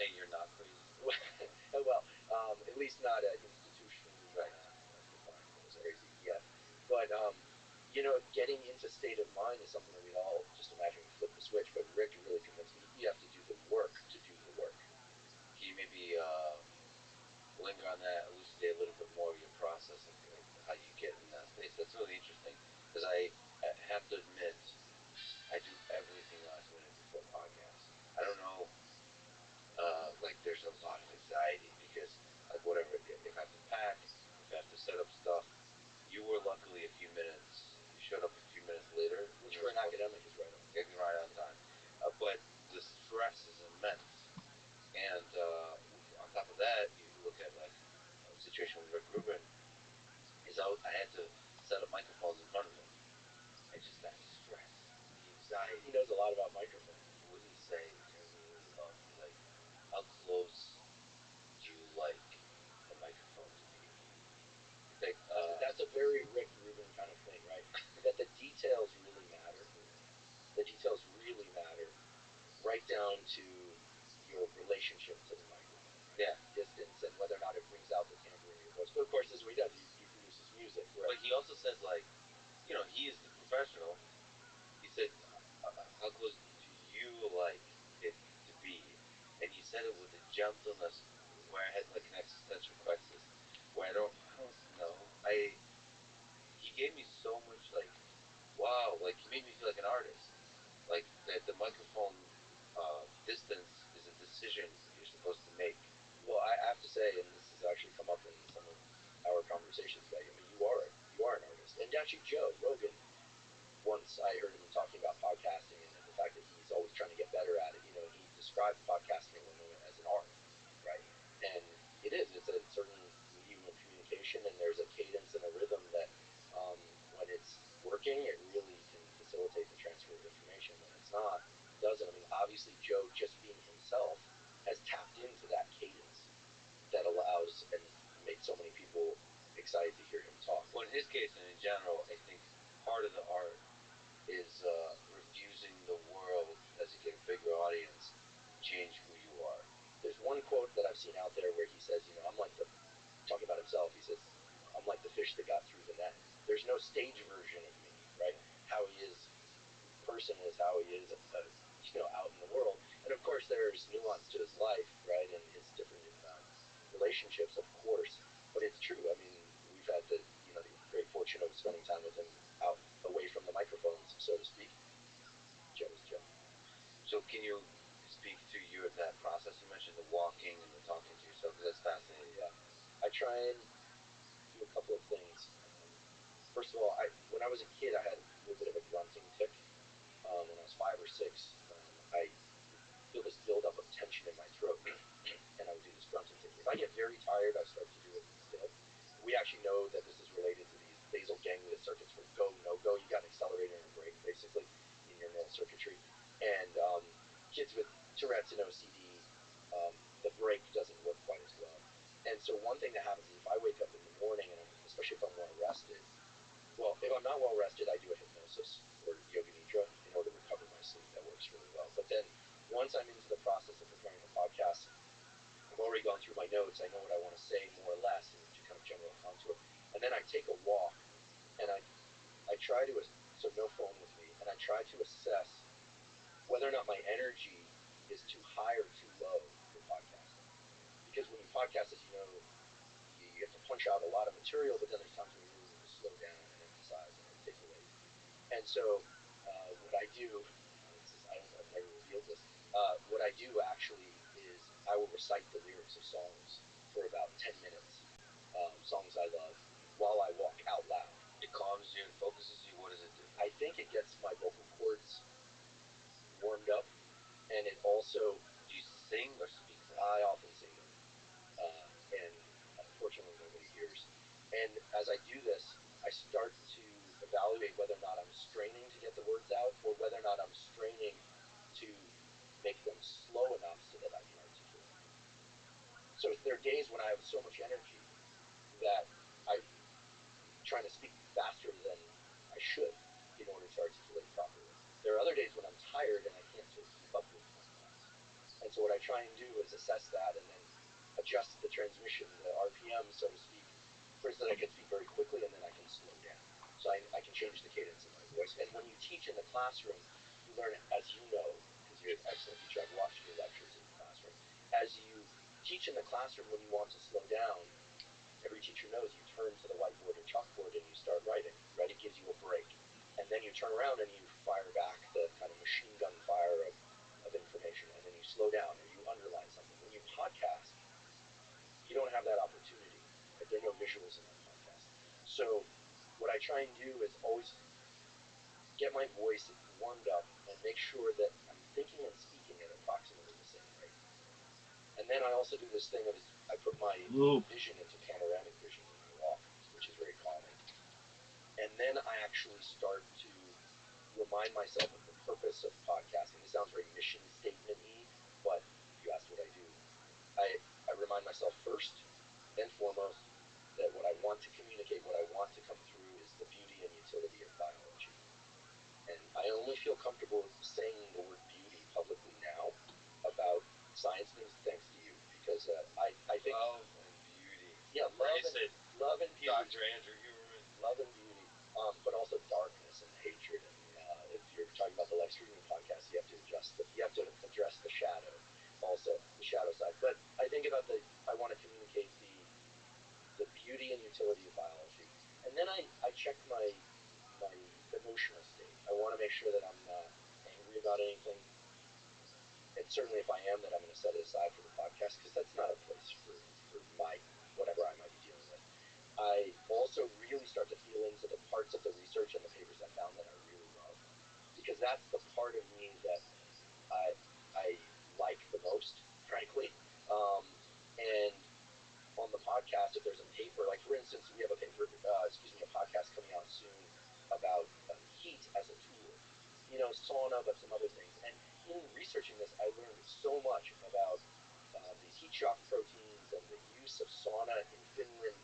saying you're not crazy. Well, at least not institutionally Right. defined as crazy yet. But getting into state of mind is something that we all just imagine we flip the switch. But Rick really convinced me you have to do the work to do the work. Can you maybe linger on that, elucidate a little bit more of your process of how you get in that space? That's really interesting because I have to admit I do everything last minute before podcasts. I don't know, like there's a lot of anxiety because like whatever, if I have to pack, if I have to set up stuff, you were luckily a few minutes. You showed up a few minutes later, which for an academic is right on. Getting right on time. But the stress is immense, and on top of that, you look at like a situation with Rick Rubin. I had to set up microphones in front of him. I just that stress, the anxiety. He knows a lot about microphones. What did he say? Like, how close do you like the microphone to be? Like, that's a very Rick Rubin kind of thing, right? That the details really matter. The details really matter, right down to your relationship to the microphone. Right? Yeah. Distance and whether or not it brings out the timbre in your voice. But of course, this is what he does. He produces music. Right? But he also says, like, he is the professional. He said, how close do you like it to be? And he said it with a gentleness where I had like an existential crisis, where I don't know. He gave me so much like, wow, like he made me feel like an artist. Like that the microphone distance is a decision you're supposed to make. Well, I have to say, and this has actually come up in some of our conversations today, I mean, you are an artist. And actually, Joe Rogan, once I heard him talking about podcasting and the fact that he's always trying to get better at it, he described podcasting at one moment as an art, right? And it is. It's a certain medium of communication, and there's a cadence and a rhythm that, when it's working, it really can facilitate the transfer of information. When it's not, it doesn't. I mean, obviously, Joe, just being himself, has tapped into that cadence that allows and made so many people excited to hear him talk. Well, in his case and in general, I think part of the art is refusing the world as you get a bigger audience change who you are. There's one quote that I've seen out there where he says, I'm like talking about himself, he says, I'm like the fish that got through the net. There's no stage version of me, right? How he is, person is how he is, out in the world. And of course, there's nuance to his life, right, and his different relationships, of course. But it's true. I mean, we've had the great fortune of spending time with him out away from the microphones, so to speak. Joe is Joe. So can you speak to that process you mentioned, the walking and the talking to yourself? Because that's fascinating. Yeah, I try and do a couple of things. First of all, when I was a kid, I had a little bit of a grunting tic. When I was 5 or 6, I feel this buildup of tension in my throat, and I would do this grunting tic. If I get very tired, I start to do it instead. We actually know that this is related to these basal ganglia circuits for go, no go. You got an accelerator and a brake, basically, in your neural circuitry. And kids with Tourette's and OCD, the brake doesn't work quite as well. And so one thing that happens is if I wake up in the morning, and especially if I'm well rested, well, if I'm not well rested, I do a hypnosis or yoga nidra in order to recover my sleep. That works really well. But then once I'm into the process of preparing the podcast, I've already gone through my notes. I know what I want to say more or less in kind of general contour. And then I take a walk, and I try to, so no phone with me, and I try to assess whether or not my energy is too high or too low for podcasting. Because when you podcast, as you know, you have to punch out a lot of material, but then there's times when you really need to slow down and emphasize and articulate. And so what I do, I don't know, I've never revealed this, what I do actually is I will recite the lyrics of songs for about 10 minutes, songs I love, while I walk out loud. It calms you and focuses you. What does it do? I think it gets my vocal cords warmed up, and it also... Do you sing or speak? I often sing them, and unfortunately nobody hears. And as I do this, I start to evaluate whether or not I'm straining to get the words out, or whether or not I'm straining to make them slow enough so that I can articulate. So there are days when I have so much energy that I'm trying to speak faster than I should in order to articulate properly. There are other days when I'm tired and I can't sort of keep up with my thoughts. And so what I try and do is assess that and then adjust the transmission, the RPM, so to speak. For instance, I can speak very quickly and then I can slow down. So I can change the cadence of my voice. And when you teach in the classroom, you learn, as you know, because you're an excellent teacher, I've watched your lectures in the classroom. As you teach in the classroom, when you want to slow down, every teacher knows you turn to the whiteboard or chalkboard and you start writing, right? It gives you a break. And then you turn around and you fire back the kind of machine gun fire of information, and then you slow down or you underline something. When you podcast, you don't have that opportunity. Right? There are no visuals in our podcast. So what I try and do is always get my voice warmed up and make sure that I'm thinking and speaking at approximately the same rate. And then I also do this thing of I put my vision into panoramic vision when I walk, which is very calming. And then I actually start to remind myself of the purpose of podcasting. This sounds very mission statement-y, but you asked what I do. I remind myself first and foremost that what I want to communicate, what I want to come through is the beauty and utility of biology. And I only feel comfortable saying the word beauty publicly now about science means thanks to you, because I think love and beauty. Yeah, love and beauty. Dr. Andrew Huberman. Love and beauty, but also darkness and hatred. And if you're talking about the live streaming podcast, you have to address the shadow, also the shadow side. But I think about I want to communicate the beauty and utility of biology, and then I check my emotional state. I want to make sure that I'm not angry about anything, and certainly if I am, that I'm going to set it aside for the podcast, because that's not a place for my whatever I might be dealing with. I also really start to feel into the parts of the research and the papers I found that I really love, because that's the part of me that I like the most, frankly. And on the podcast, if there's a paper, like for instance, we have a podcast coming out soon about heat as a tool, sauna, but some other things. And in researching this, I learned so much about these heat shock proteins and the use of sauna in Finland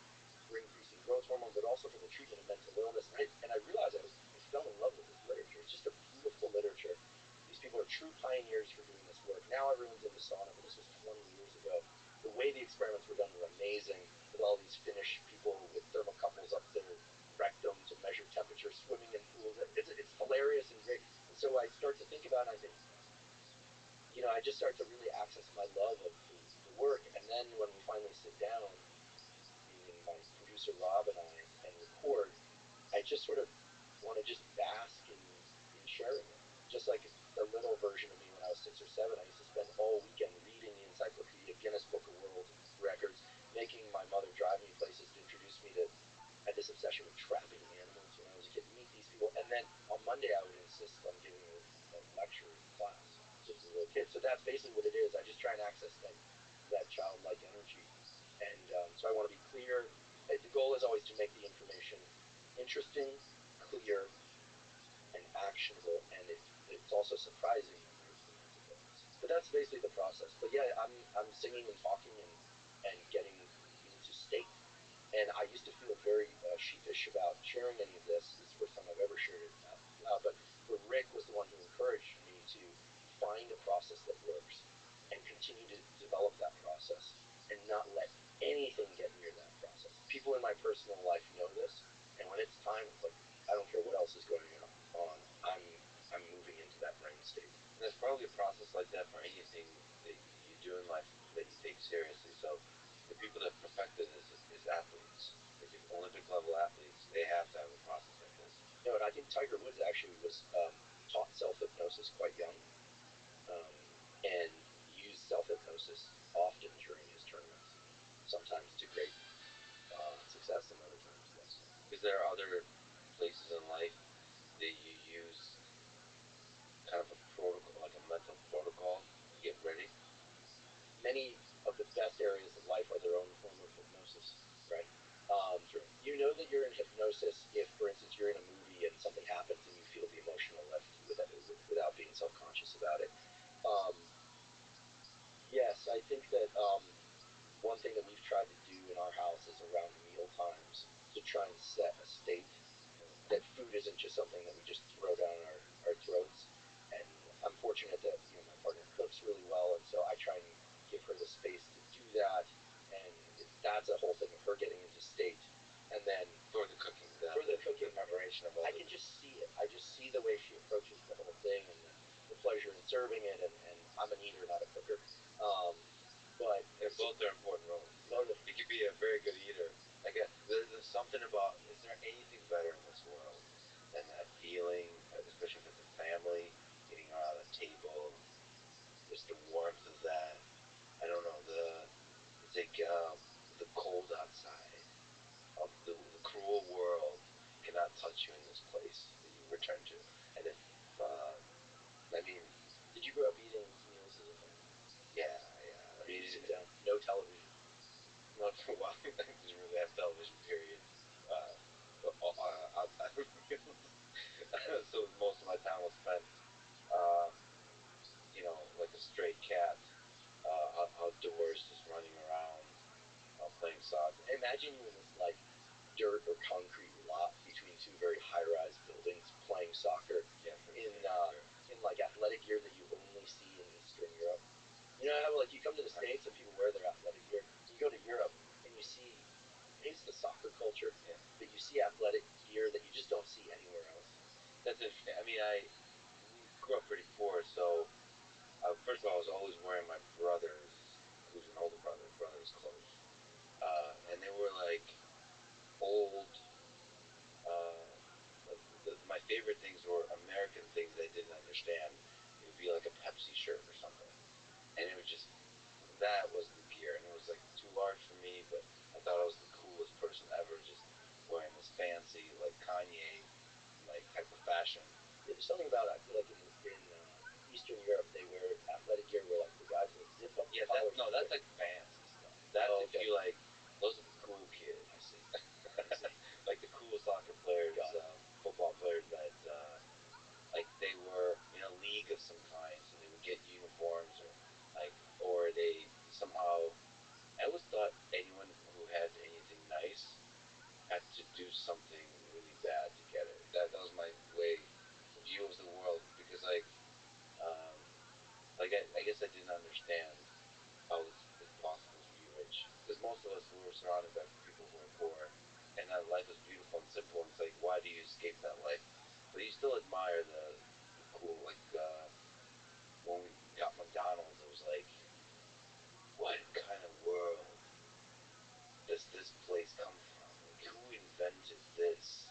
for increasing growth hormone, but also for the treatment of mental illness. And I realized I fell in love with this literature. It's just a beautiful literature. These people are true pioneers for doing this work. Now everyone's into sauna, but this was 20 years ago. The way the experiments were done were amazing, with all these Finnish people with thermocouples up their rectum to measure temperature, swimming in pools. It's hilarious and great. And so I start to think about it, and I think, I just start to really access my love of the work. And then when we finally sit down, meaning my producer Rob and I, and record, I just sort of want to just bask in sharing it. Just like the little version of me when I was 6 or 7, I used to spend all weekend reading the encyclopedia, Guinness Book of World Records, making my mother drive me places to introduce me to. I had this obsession with trapping animals when I was a kid. Meet these people, and then on Monday I would insist on giving a lecture in class, just as a little kid. So that's basically what it is. I just try and access that childlike energy, and so I want to be clear. The goal is always to make the information interesting, clear, and actionable, and it's also surprising when there's the mental illness. But that's basically the process. But yeah, I'm singing and talking and getting into state. And I used to feel very sheepish about sharing any of this. This is the first time I've ever shared it out loud. But Rick was the one who encouraged me to find a process that works and continue to develop that process and not let anything get near that process. People in my personal life know this, and when it's time, it's like, I don't care what else is going on. I'm moving into that brain state. And there's probably a process like that for anything that you do in life that you take seriously. So the people that perfected this is athletes, like Olympic level athletes. They have to have a process like this. And I think Tiger Woods actually was taught self-hypnosis quite young, and used self-hypnosis often during his tournaments. Sometimes to great success, and other times less. Is there other places in life that you use kind of a protocol, like a mental protocol, to get ready? Many of the best areas of life are their own form of hypnosis, right? Sure. You know that you're in hypnosis if, for instance, you're in a movie and something happens and you feel the emotional lift without being self-conscious about it. Yes, I think that one thing that we've tried to do in our house is around meal times to try and set a state that food isn't just something that we just throw down our throats. And I'm fortunate that my partner cooks really well, and so I try Well, I didn't really have television, period. Outside of meals. So most of my time was spent, uh, like a stray cat, outdoors, just running around, playing soccer. Imagine you in this like dirt or concrete lot between two very high-rise buildings playing soccer Yeah, in sure. in like athletic gear that you only see in Eastern Europe. You know how like you come to the States and people wear their athletic gear. You go to Europe and you see maybe it's the soccer culture, Yeah. but you see athletic gear that you just don't see anywhere else. That's interesting. I mean, we grew up pretty poor, so first of all, I was always wearing my brother's, who's an older brother's clothes, and they were like old. Like my favorite things were American things that I didn't understand. It would be like a Pepsi shirt or something, and it was just that was the gear, and it was like too large for me. But I thought I was the coolest person ever, just wearing this fancy like Kanye like type of fashion. Yeah, there's something about I feel like in Eastern Europe they wear athletic gear where like the guys will zip up the collars. No, that's like fancy stuff. That's if you like. Those are the cool kids. I see. I see. Like the cool soccer players, football players that like they were in a league of some kind, so they would get uniforms or they somehow. I always thought anyone who had anything nice had to do something really bad to get it. That was my way view of the world because um, I guess I didn't understand how it's possible to be rich because most of us were surrounded by people who were poor and that life was beautiful and simple. And it's like why do you escape that life? But you still admire the cool when we got McDonald's, it was like what kind of world does this place come from? Like who invented this?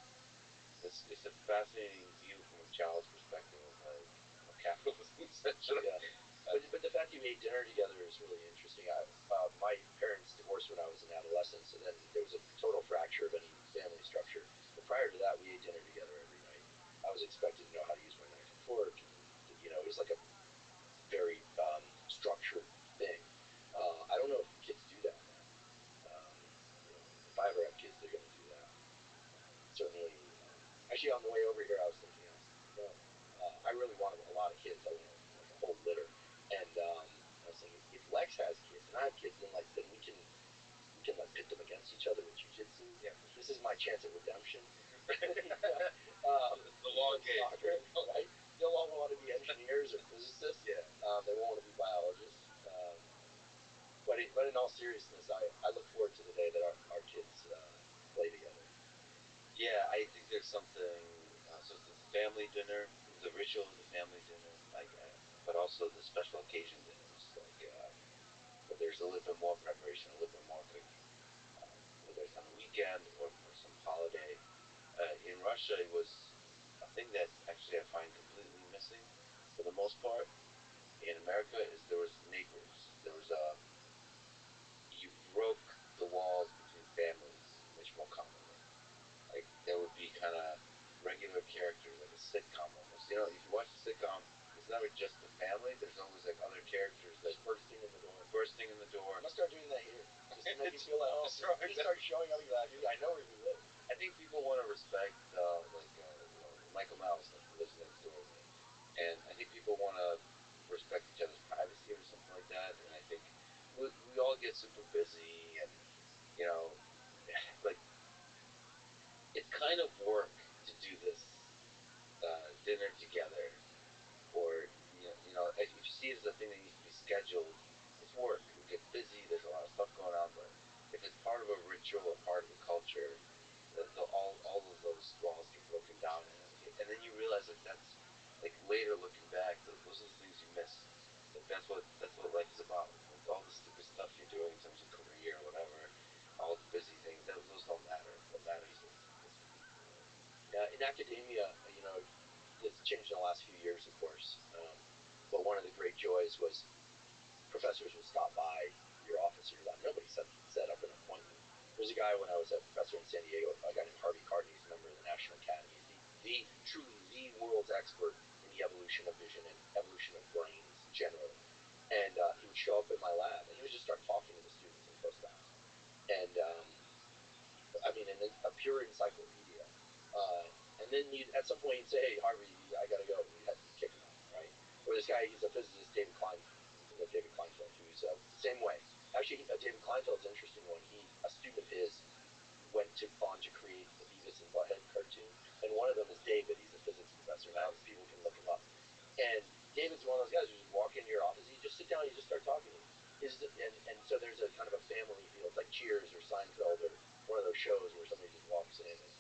It's a fascinating view from a child's perspective of capitalism, essentially. Yeah. But the fact you ate dinner together is really interesting. My parents divorced when I was an adolescent, so then there was a total fracture of any family structure. But prior to that, we ate dinner together every night. I was expected to know how to use my knife and fork. It was like a very structured thing. I don't know if kids do that now. If I ever have kids, they're going to do that. Certainly. Actually, on the way over here, I was thinking, I really wanted a lot of kids. I wanted like a whole litter, and I was thinking, if Lex has kids and I have kids, then we can like pit them against each other with jujitsu. Yeah. This is my chance at redemption. The long game, soccer, right? They'll all want to be engineers or physicists. Yeah. They won't want to be biologists. But in all seriousness, I look forward to the day that our kids play together. Yeah, I think there's something. So it's the family dinner, the ritual of the family dinner, but also the special occasion dinners, where there's a little bit more preparation, a little bit more cooking, whether it's on a weekend or for some holiday. In Russia, it was a thing that actually I find completely missing for the most part. In America, is there was neighbors. There was you broke the walls between families much more commonly. Like there would be kind of regular characters, like a sitcom almost. If you watch a sitcom, it's never just the family. There's always like other characters that Just bursting in the door. bursting in the door. I'm gonna start doing that here, just to make you feel at home. Just start showing up. I know where you live. I think people want to respect, Michael Mouse, like lives next door to me, and I think people want to respect each other's privacy or something like that. And I think we all get super busy, and you know, like it's kind of work to do this dinner together, or if you see it as a thing that needs to be scheduled, it's work. We get busy. There's a lot of stuff going on, but if it's part of a ritual or part of a culture, all of those walls get broken down, and then you realize like that's like later looking back, those are the things you miss. Like that's what life is about. Like all the stupid stuff you're doing in terms of career or whatever, all the busy things. Those don't matter. What matters is In academia, it's changed in the last few years, of course. But one of the great joys was professors would stop by your office or your lab. Nobody set up an appointment. There's a guy when I was a professor in San Diego, a guy named Harvey Carden. He's a member of the National Academy. He's truly the world's expert in the evolution of vision and evolution of brains generally. And he would show up at my then you at some point you'd say, hey, Harvey, I gotta go. You'd kick him out, right? Or this guy, he's a physicist, David Kleinfeld, who's the same way. Actually, David Kleinfeld's an interesting one. A student of his went on to create the Beavis and Butthead cartoon, and one of them is David. He's a physics professor. Now people can look him up. And David's one of those guys who just walk into your office, and you just sit down, and you just start talking to him. And so there's a kind of a family feel. It's like Cheers or Seinfeld or one of those shows where somebody just walks in. And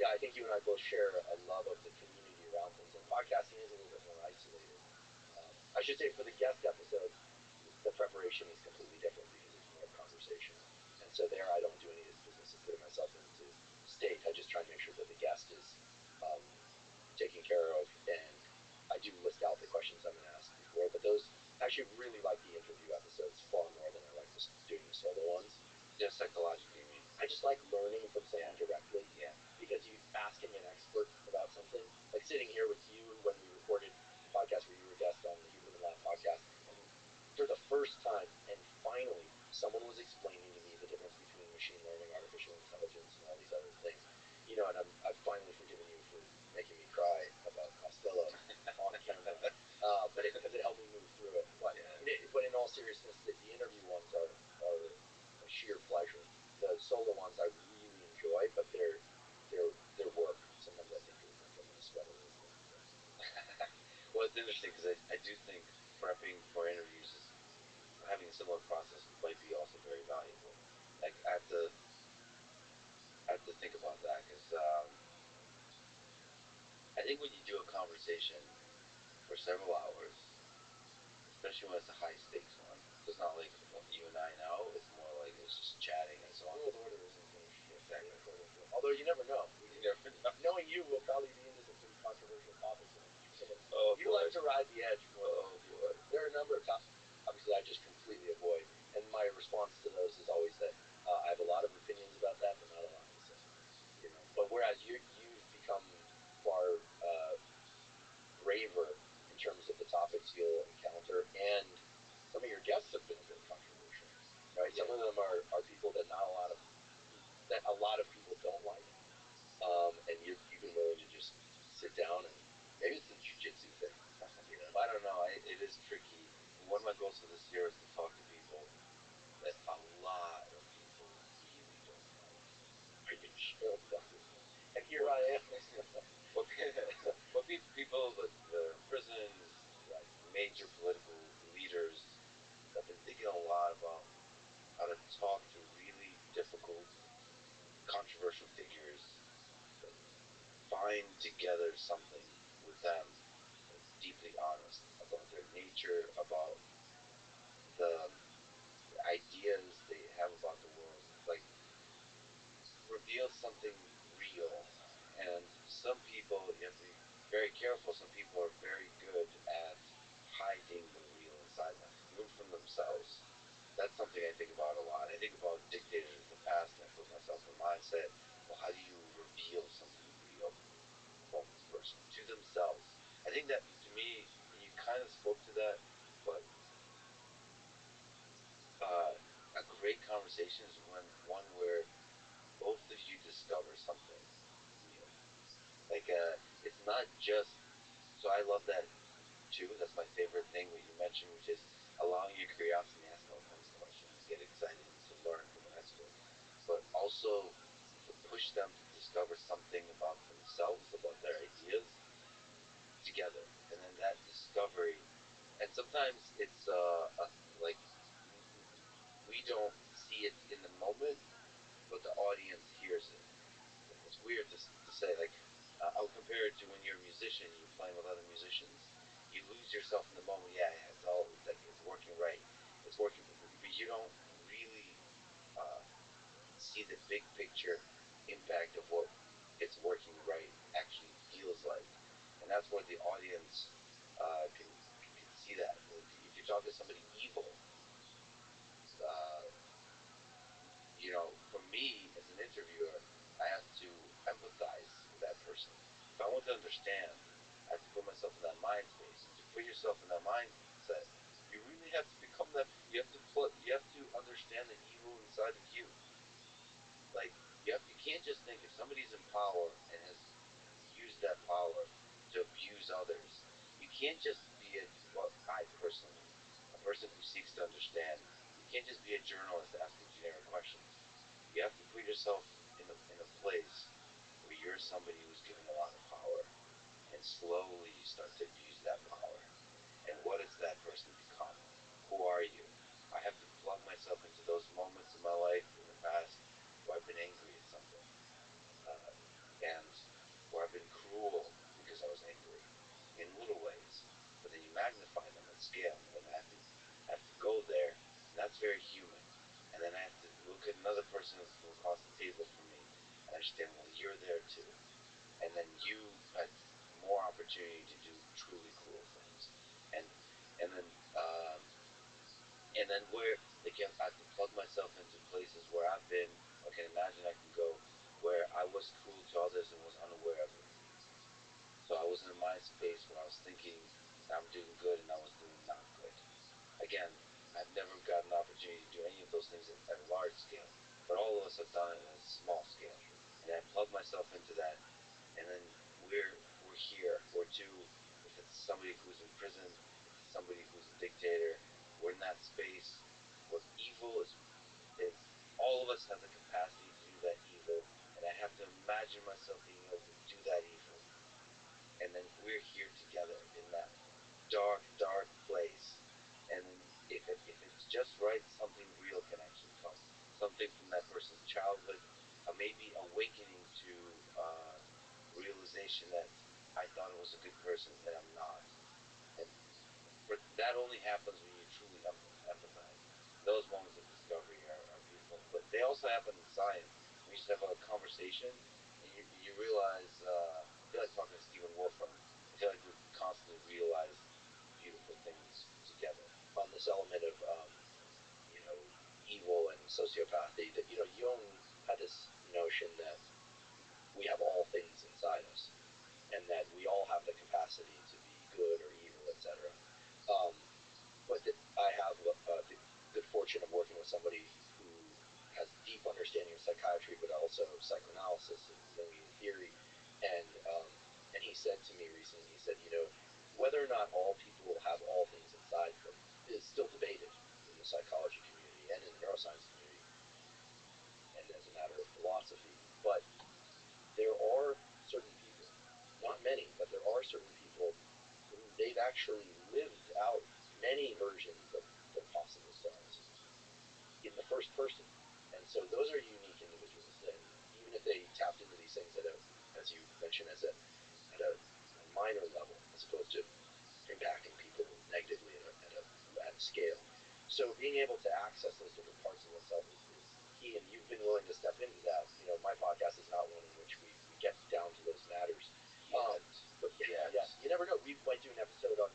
yeah, I think you and I both share a love of the community around things. And podcasting is a little bit more isolated. I should say for the guest episode, the preparation is completely different because it's more conversational. And so there, I don't do any of this business of putting myself into state. I just try to make sure that the guest is um, taken care of, and I do list out the questions I'm going to ask before. But those I actually really like the interview episodes far more than I like doing the solo ones. Yeah, psychologically, I mean. I just like learning from someone directly. Yeah. Because you asking an expert about something, like sitting here with you when we recorded the podcast where you were a guest on the Huberman Lab podcast, and for the first time, and finally, someone was explaining to me the difference between machine learning, artificial intelligence, and all these other things. And I've finally forgiven you for making me cry about Costello on camera, because it helped me move through it. But in all seriousness, the interview ones are a sheer pleasure. The solo ones I really enjoy, but they're work. Sometimes I think I'm going to sweat a little bit. Well, it's interesting because I do think prepping for interviews is having a similar process might be also very valuable. Like I have to think about that because I think when you do a conversation for several hours, especially when it's a high stakes one, so it's not like what you and I know. It's more like it's just chatting and so on. World order isn't going to shift. Exactly. Although you never know. You never know. Knowing you, will probably be into some pretty controversial topics. Oh, you like to ride the edge more. Oh, boy. There are a number of topics, obviously, I just completely avoid. And my response to those is always that I have a lot of opinions about that, but not a lot to say. But whereas you've become far braver in terms of the topics you'll encounter, and some of your guests have been a bit controversial, right? Yeah. Some of them are people that a lot of people don't like, and you've been willing to just sit down and maybe it's the jiu-jitsu thing. I don't know. It is tricky. One of my goals for this year is to talk to people that a lot of people really don't like. Are you sure about it? And here I am. Well, people that are in prison, like major political leaders, have been thinking a lot about how to talk to really difficult, controversial figures and find together something with them that's deeply honest about their nature, about the ideas they have about the world, like reveal something real. And some people, you have to be very careful. Some people are very good at hiding the real inside them, even from themselves. That's something I think about a lot. I think about dictators of the past, and I put myself in the mindset, well, how do you reveal something real about this person to themselves? I think that, to me, you kind of spoke to that, but a great conversation is one where both of you discover something real. Like, it's not just. So I love that too. That's my favorite thing what you mentioned, which is allowing your curiosity and asking all kinds of questions, get excited to learn from an expert, but also to push them to discover something about themselves, about their ideas together, and then that discovery. And sometimes it's like we don't see it in the moment, but the audience hears it. It's weird to say. Like, I'll compare it to when you're a musician, you're playing with other musicians. You lose yourself in the moment. Yeah, it's all like it's working right. It's working, but you don't really see the big picture impact of what it's working right actually feels like, and that's where the audience can see that. If you talk to somebody evil, uh, for me as an interviewer, I have to empathize with that person. If I want to understand, I have to put myself in that mind space. And to put yourself in that mindset, you really have to become that. You have to understand the evil inside of you. Like you can't just think if somebody's in power and has can't just be well, I personally, a person who seeks to understand, you can't just be a journalist asking generic questions. You have to put yourself in a place where you're somebody who's given a lot of power, and slowly you start to abuse that power. And what does that person become? Who are you? I have to plug myself into those moments in my life in the past where I've been angry at something, uh, and where I've been cruel because I was angry in little ways. But then you magnify them at scale, and I have to go there, and that's very human. And then I have to look at another person from across the table from me and understand, well, you're there too, and then you had more opportunity to do truly cruel things, and and then um, and then where like I have to plug myself into places where I've been. I can imagine I can go where I was cruel to others and was unaware of it. So I was in a mind space where I was thinking I'm doing good and I was doing not good. Again, I've never got an opportunity to do any of those things at a large scale, but all of us have done it at a small scale. And I plug myself into that, and then we're here. We're two. If it's somebody who's in prison, if it's somebody who's a dictator, we're in that space where evil is all of us have the capacity to do that evil, and I have to imagine myself being able to do that evil, and then we're here together in that dark place. And then if it's just right, something real can actually come, something from that person's childhood, maybe awakening to realization that I thought I was a good person and I'm not. And that only happens when you truly empathize. Those moments of discovery are beautiful, but they also happen in science. We just have a conversation, and you realize. I feel like talking to Stephen Wolf. I feel like we constantly realize beautiful things together. On this element of you know, evil and sociopathy, that Jung had this notion that we have all things inside us, and that we all have the capacity to be good or evil, etc. Um, but that I have the good fortune of working with somebody who has deep understanding of psychiatry, but also psychoanalysis and Jungian theory, and um, and he said to me recently, he said, whether or not all people have all things inside them is still debated in the psychology community and in the neuroscience community, and as a matter of philosophy. But there are certain people, not many, but there are certain people who they've actually lived out many versions of their possible selves in the first person. And so those are unique individuals. And even if they tapped into these things as you mentioned, at a minor level, as opposed to impacting people negatively at a scale. So being able to access those different parts of oneself is key, and you've been willing to step into that. My podcast is not one in which we get down to those matters. But yeah, you never know. We might do an episode on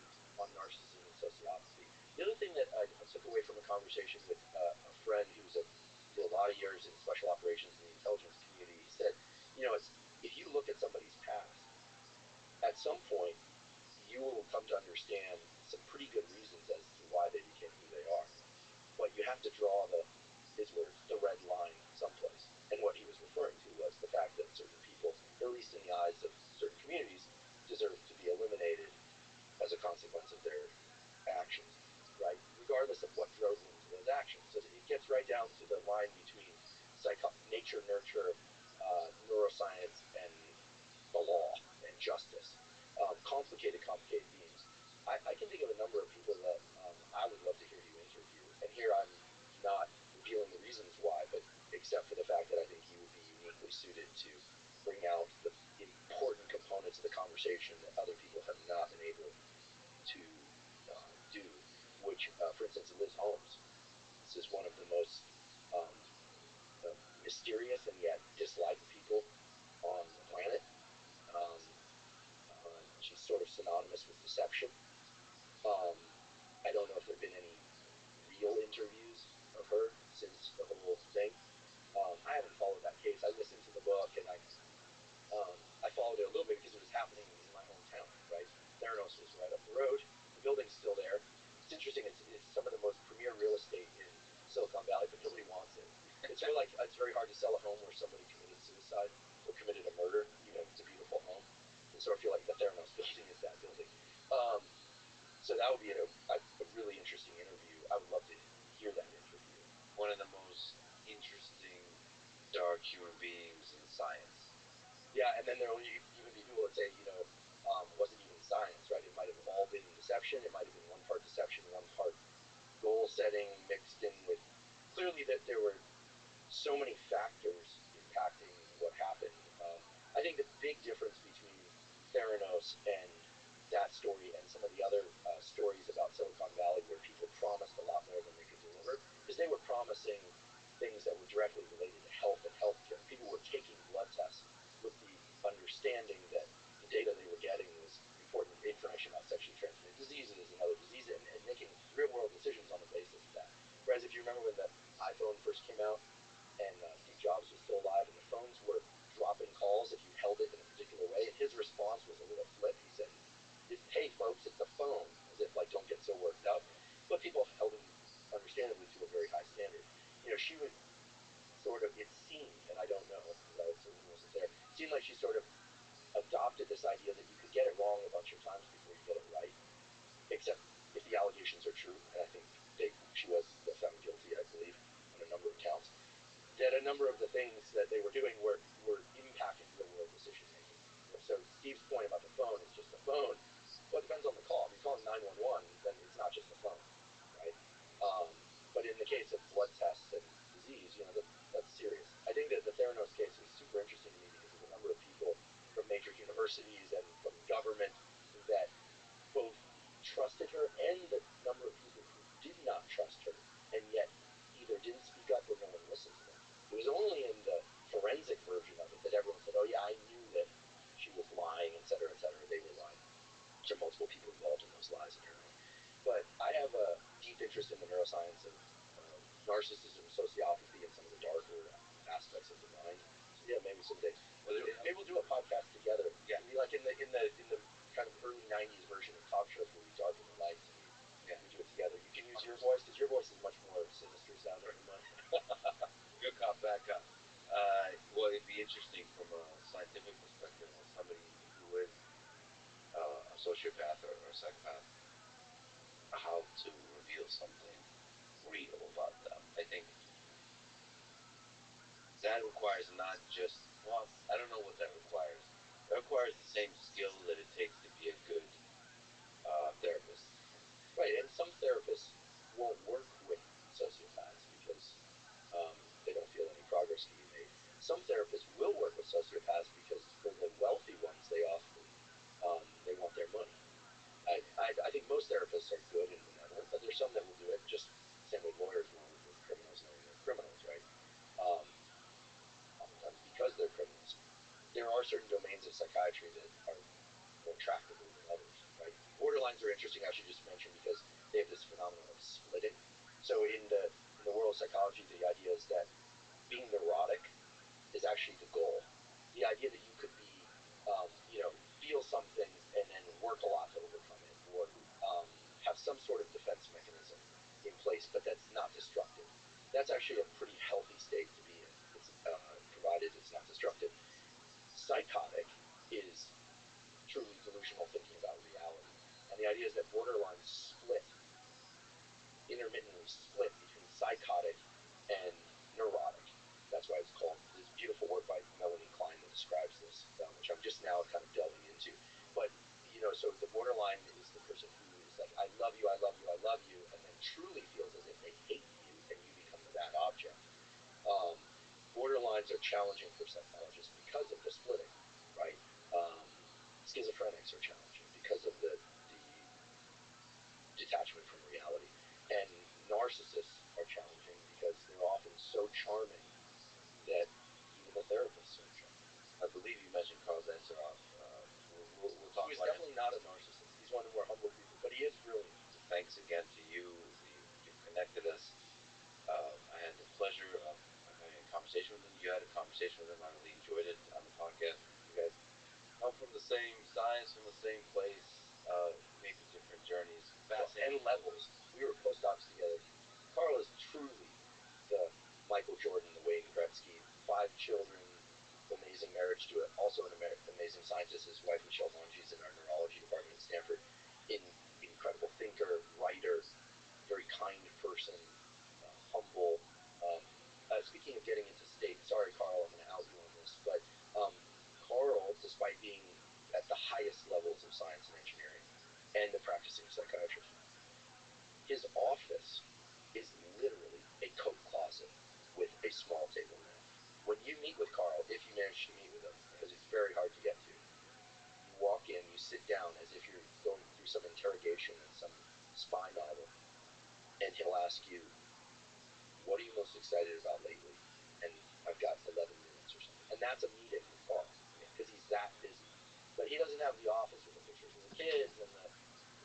narcissism and sociopathy. The other thing that I took away from a conversation with a friend who's did a lot of years in special operations in the intelligence community, he said, it's if you look at somebody's past, at some point you will come to understand some pretty good reasons as to why they became who they are. But you have to draw his words, the red line someplace. And what he was referring to was the fact that certain people, at least in the eyes of certain communities, deserve to be eliminated as a consequence of their actions, right? Regardless of what drove them to those actions. So it gets right down to the line between nature, nurture, neuroscience, and the law and justice. Complicated beings. I can think of a number of people that I would love to hear you interview. And here I'm not revealing the reasons why, but except for the fact that I think you would be uniquely suited to bring out the important components of the conversation that other people have not been able to do, which, for instance, Liz Holmes. This is one of the most um, mysterious and yet disliked people on the planet. Um, she's sort of synonymous with deception. Um, I don't know if there have been any real interviews of her since the whole thing. I haven't followed that case. I listened to the book, and I followed it a little bit because it was happening in my hometown. Right, Theranos was right up the road. The building's still there. It's interesting. It's some of the most premier real estate in Silicon Valley, but nobody wants it. It's very hard to sell a home where somebody committed suicide or committed a murder, even if it's a beautiful home. And so I feel like the Theranos building is that building. science. Yeah, and then there will even be people that say, wasn't even science, right? It might have all been deception. It might have been one part deception, one part goal setting mixed in with clearly that there were so many factors impacting what happened. I think the big difference between Theranos and that story and some of the other stories about Silicon Valley where people promised a lot more than they could deliver is they were promising things that were directly related to health and healthcare. People were taking blood tests with the understanding that the data they were getting was important information about sexually transmitted diseases and other diseases and making real world decisions on the basis of that. Whereas if you remember when the iPhone first came out and Steve Jobs was still alive and the phones were dropping calls if you held it in a particular way, and his response was a little flip. He said, "Hey folks, it's a phone," as if like don't get so worked up. But people held him understandably to a very high standard. She would sort of, it seemed, and I don't know because I certainly wasn't there, it seemed like she sort of adopted this idea that you could get it wrong a bunch of times before you get it right, except if the allegations are true, and I think she was found guilty, I believe, on a number of counts, that a number of the things that they were doing were impacting real world decision making. So Steve's point about the phone is just a phone. Well, it depends on the call. If you're calling 911, then it's not just a phone, right? But in the case of blood tests and disease, that's serious. I think that the Theranos case was super interesting to me because of the number of people from major universities and from government that both trusted her and the number of people who did not trust her and yet either didn't speak up or no one listened to them. It was only in the forensic version of it that everyone said, "Oh yeah, I knew that she was lying, et cetera, et cetera." They were lying. There are multiple people involved in those lies, apparently. But I have a deep interest in the neuroscience of narcissism, sociopathy, and some of the darker aspects of the mind. So yeah, maybe someday. Maybe we'll do a podcast together. Yeah. It'll be like in the kind of early '90s version of talk shows where we darken the lights and we do it together. You can use your voice because your voice is much more sinister sounding than mine. Good cop, bad cop. Well, it'd be interesting from a scientific perspective as somebody who is a sociopath or a psychopath, how to reveal something real about them. I think that requires not just, well, I don't know what that requires. It requires the same skill that it takes to be a good therapist. Right, and some therapists won't work with sociopaths because they don't feel any progress can be made. Some therapists will work with sociopaths because for the wealthy ones, they want their money. I think most therapists are good and benevolent, but there's some that will do it just the same way lawyers will work with criminals knowing they're criminals, right? Oftentimes because they're criminals. There are certain domains of psychiatry that are more tractable than others, right? Borderlines are interesting, I should just mention, because they have this phenomenon of splitting. So in the world of psychology, the idea is that being neurotic is actually the goal. The idea that you could be, feel something and then work a lot to overcome it, or have some sort of defense mechanism in place, but that's not destructive. That's actually a pretty healthy state to be in. It's provided it's not destructive. Psychotic is truly delusional thinking about reality, and the idea is that borderlines intermittently split between psychotic and neurotic. That's why it's called. There's beautiful work by Melanie Klein that describes this, which I'm just now kind of delving into. But so the borderline is the person who is like, "I love you, I love you, I love you," and then truly feels as if they hate you, and you become the bad object. Um, Borderlines are challenging for psychologists because of the splitting, right? Schizophrenics are challenging because of the detachment from reality. And narcissists are challenging because they're often so charming that even the therapists are charming. I believe you mentioned Carl Zenseroff. We'll talk He's about definitely not a narcissist. He's one of the more humble people, but he is brilliant. Thanks again to you. You've connected us. I had the pleasure of having a conversation with him. You had a conversation with him. I really enjoyed it on the podcast. You guys come from the same science, from the same place, maybe different journeys. And levels. We were postdocs together. Carl is truly the Michael Jordan, the Wayne Gretzky, 5 children, amazing marriage to it. Also an amazing scientist. His wife, Michelle Monge's in our neurology department at Stanford. Incredible thinker, writer, very kind person, humble. Speaking of getting into state, sorry, Carl, I'm going to out you on this, but most excited about lately, and I've got 11 minutes or something, and that's a meeting with Carl because he's that busy. But he doesn't have the office with the pictures of the kids and the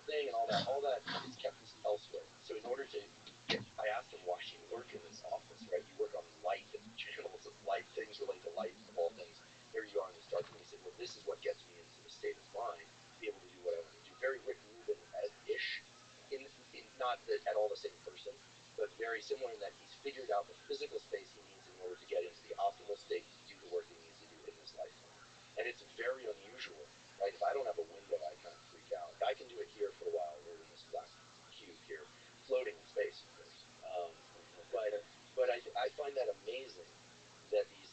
thing and all that. All that is kept elsewhere. So in order to I asked him, why do you work in this office, right? You work on light and channels of light, things related to light of all things. Here you are in this dark room. He said, well, this is what gets me into the state of mind to be able to do what I want to do. Very Rick Rubin-ish, in not that at all the same person, but very similar in that he's figured out the physical space he needs in order to get into the optimal state to do the work he needs to do in this lifetime. And it's very unusual, right? If I don't have a window, I kind of freak out. I can do it here for a while. We're in this black cube here, floating in space, of course. But I find that amazing that these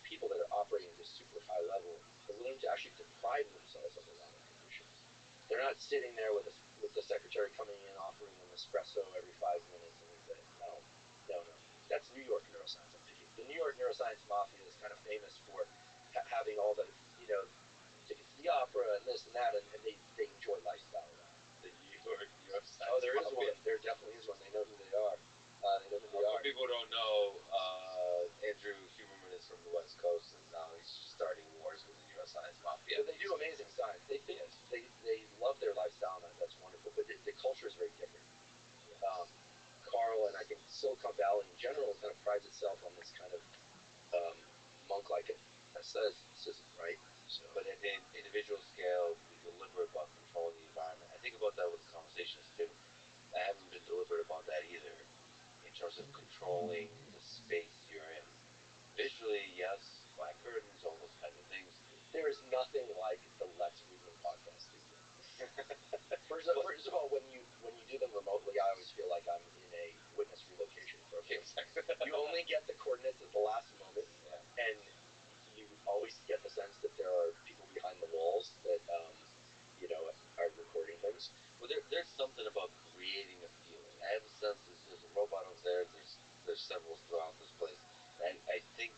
people that are operating at this super high level are willing to actually deprive themselves of a lot of conditions. They're not sitting there with the secretary coming in offering them espresso every 5 minutes and they say, no. That's New York neuroscience. I'm thinking the New York neuroscience mafia is kind of famous for having all the tickets to the opera and this and that, and they enjoy lifestyle. The New York neuroscience. Oh, there is one. There definitely is one. They know who they are. They know who they are. For people who don't know, Andrew Huberman is from the West Coast, and now he's starting wars with the neuroscience mafia. But they do amazing science. They love their lifestyle, and that's wonderful. But the culture is very different. Carl and I think Silicon Valley in general kind of prides itself on this kind of monk-like asceticism, right? So, but at an individual scale, be deliberate about controlling the environment. I think about that with conversations too. I haven't been deliberate about that either, in terms of controlling the space you're in. Visually, yes, black curtains, all those kinds of things. There is nothing like the Lex Friedman podcast studio. First of all, when you do them remotely, I always feel like I'm in a witness relocation program. You only get the coordinates at the last moment, and you always get the sense that there are people behind the walls that are recording things. Well, there's something about creating a feeling. I have a sense there's a robot over there. There's several throughout this place. And I think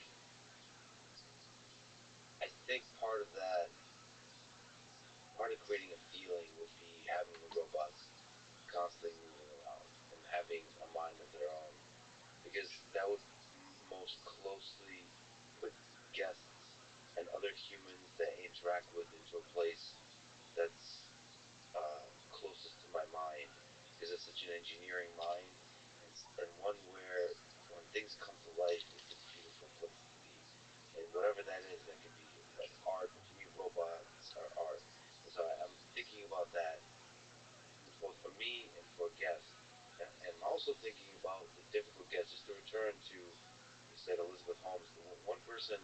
part of that, part of creating a feeling would be having the robots constantly moving around and having a mind of their own, because that would most closely put guests and other humans that I interact with into a place that's closest to my mind, because it's such an engineering mind, and one where when things come to life, it's a beautiful place to be. And whatever that is, that could be like art, but to me, robots are art. And so I'm thinking about that both for me and for guests. And I'm also thinking about the difficult guests, just to return to, you said Elizabeth Holmes, one person,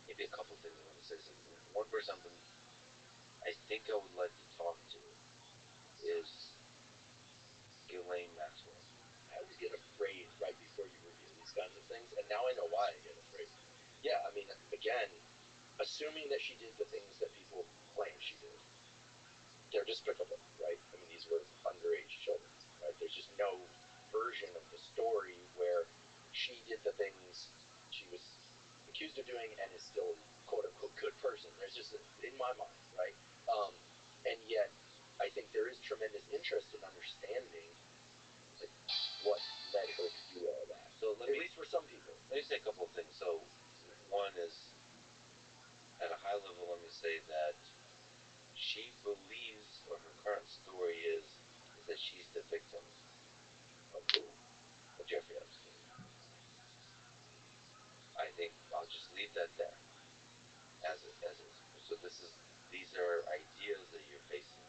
maybe a couple things I want to say. So one person I think I would like to talk to is Ghislaine Maxwell. I always get afraid right before you reveal these kinds of things, and now I know why I get afraid. Yeah, I mean, again, assuming that she did the things that people claim she did, they're despicable, right? I mean, these were underage children, right? There's just no version of the story where she did the things she was accused of doing and is still a quote unquote good person. There's just in my mind, right? And yet, I think there is tremendous interest in understanding like what led her to do all that. So at least for some people. Let me say a couple of things. So one is, at a high level, let me say that she believes, or her current story is that she's the victim of who? Of Jeffrey Epstein. I think I'll just leave that there as is. So these are ideas that you're facing.